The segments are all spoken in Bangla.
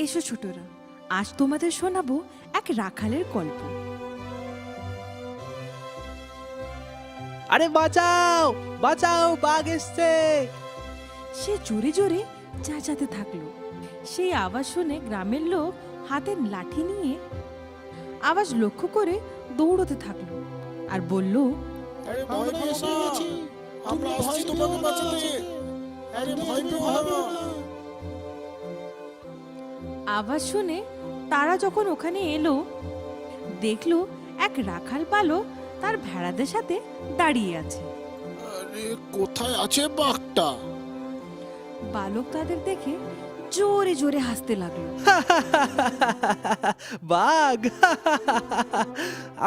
এসো ছোটরা, আজ তোমাদের শোনাবো এক রাখালের গল্প। আরে বাঁচাও বাঁচাও, বাঘ এসছে। সে জোরে জোরে চেঁচাতে থাকলো। সেই আওয়াজ শুনে গ্রামের লোক হাতে লাঠি নিয়ে আওয়াজ লক্ষ্য করে দৌড়তে থাকলো আর বলল, আরে ভয় পেয়েছি, আমরা আসছি তোমাকে বাঁচাতে। আরে ভয় পেও না। আওয়াজ শুনে তারা যখন ওখানে এলো, দেখলো এক রাখাল বালক তার ভেড়াদের সাথে দাঁড়িয়ে আছে। আরে কোথায় আছে বাঘটা? বালক তাদের দেখে জোরে জোরে হাসতে লাগলো। বাঘ,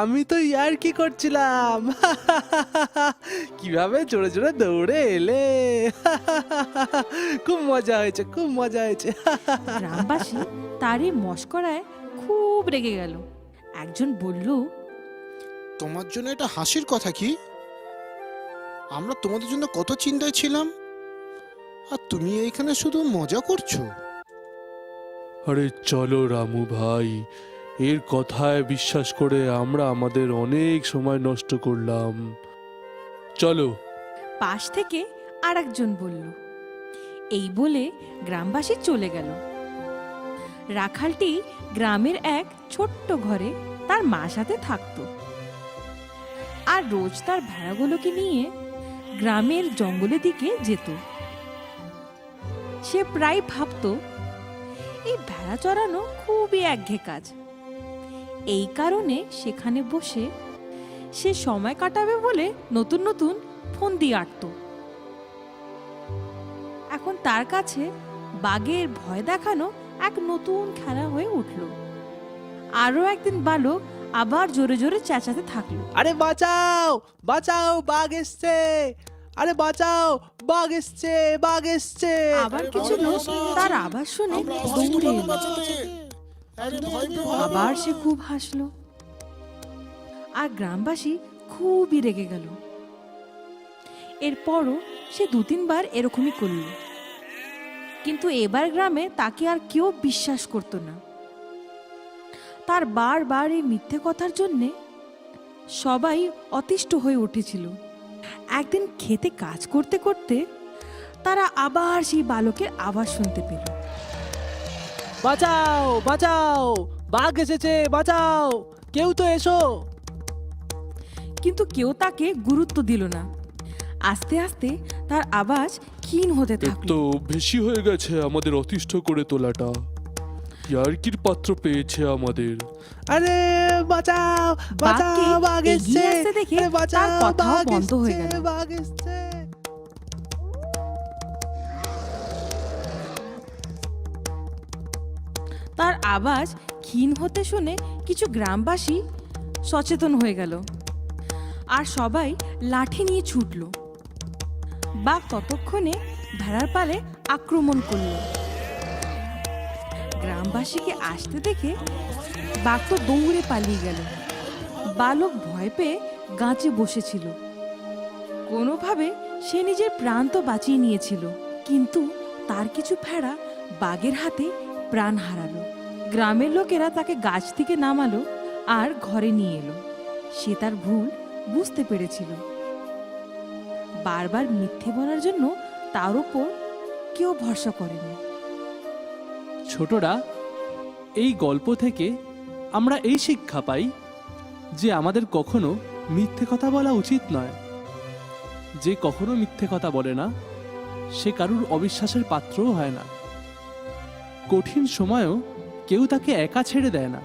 আমি তো ইয়ার কি করছিলাম। কিভাবে জোরে জোরে দৌড়ে এলে। খুব মজা হয়েছে, খুব মজা হয়েছে। গ্রামবাসী তারই মস্করায় খুব রেগে গেল। একজন বলল, তোমার জন্য এটা হাসির কথা কি? আমরা তোমাদের জন্য কত চিন্তায় ছিলাম, আর তুমি এইখানে শুধু মজা করছো। আরে চলো রামু ভাই, এর কথায় বিশ্বাস করে আমরা আমাদের অনেক সময় নষ্ট করলাম। চলো। পাশ থেকে আর একজন বলল। এই বলে গ্রামবাসী চলে গেল। রাখালটি গ্রামের এক ছোট্ট ঘরে তার মার সাথে থাকতো আর রোজ তার ভেড়াগুলোকে নিয়ে গ্রামের জঙ্গলের দিকে যেত। সে প্রায় ভাবতো, এই ভেড়া চড়ানো খুবই একঘেয়ে কাজ। এই কারণে সেখানে বসে সে সময় কাটাবে বলে নতুন নতুন ফন্দি আঁটত। এখন তার কাছে বাঘের ভয় দেখানো এক নতুন খেলা হয়ে উঠল। আরো একদিন বালক আবার জোরে জোরে চেঁচাতে থাকলো। আরে বাঁচাও বাঁচাও, বাঘ এসছে। আরে বাঁচাও, বাঘ এসছে, বাঘ এসছে। আবার কিছু লোক তার আওয়াজ শুনে দৌড়ে এলো। আরে ভয় পেও না। আবার সে খুব হাসলো আর গ্রামবাসী খুবই রেগে গেল। এরপরও সে 2-3 বার এরকমই করল, কিন্তু এবার গ্রামে তাকে আর কেউ বিশ্বাস করত না। তার বারবার এই মিথ্যে কথার জন্যে সবাই অতিষ্ঠ হয়ে উঠেছিল। একদিন খেতে কাজ করতে করতে তারা আবার সেই বালকের আওয়াজ শুনতে পেল। বাঁচাও বাঁচাও, বাঘ এসেছে, বাঁচাও, কেউ তো এসো। কিন্তু কেউ তাকে গুরুত্ব দিল না। আস্তে আস্তে তার আওয়াজ ক্ষীণ হতে এর থাকলো। তো বেশি হয়ে গেছে আমাদের অতিষ্ঠ করে তোলাটা। ইয়ার্কির পাত্র পেয়েছে আমাদের। আরে বাঁচাও বাঘকে বাঁচাও, বাঘ এগিয়ে এসছে। আসতে দেখে আরে বাঁচাও, তার কথাও বাঘ বন্ধ হয়ে এসছে, গেল। বাঘ এসছে। তার আওয়াজ ক্ষীণ হতে শুনে কিছু গ্রামবাসী সচেতন হয়ে গেল আর সবাই লাঠি নিয়ে ছুটল। বাঘ ততক্ষণে ভেড়ার পালে আক্রমণ করল। গ্রামবাসীকে আসতে দেখে বাঘ তো দৌড়ে পালিয়ে গেল। বালক ভয় পেয়ে গাছে বসেছিল। কোনোভাবে সে নিজের প্রাণ তো বাঁচিয়ে নিয়েছিল, কিন্তু তার কিছু ভেড়া বাঘের হাতে প্রাণ হারালো। গ্রামের লোকেরা তাকে গাছ থেকে নামালো আর ঘরে নিয়ে এলো। সে তার ভুল বুঝতে পেরেছিল। বারবার মিথ্যে বলার জন্য তার উপর কেউ ভরসা করেনি। ছোটরা, এই গল্প থেকে আমরা এই শিক্ষা পাই যে আমাদের কখনো মিথ্যে কথা বলা উচিত নয়। যে কখনো মিথ্যে কথা বলে না, সে কারুর অবিশ্বাসের পাত্রও হয় না। কঠিন সময়েও কেউ তাকে একা ছেড়ে দেয় না।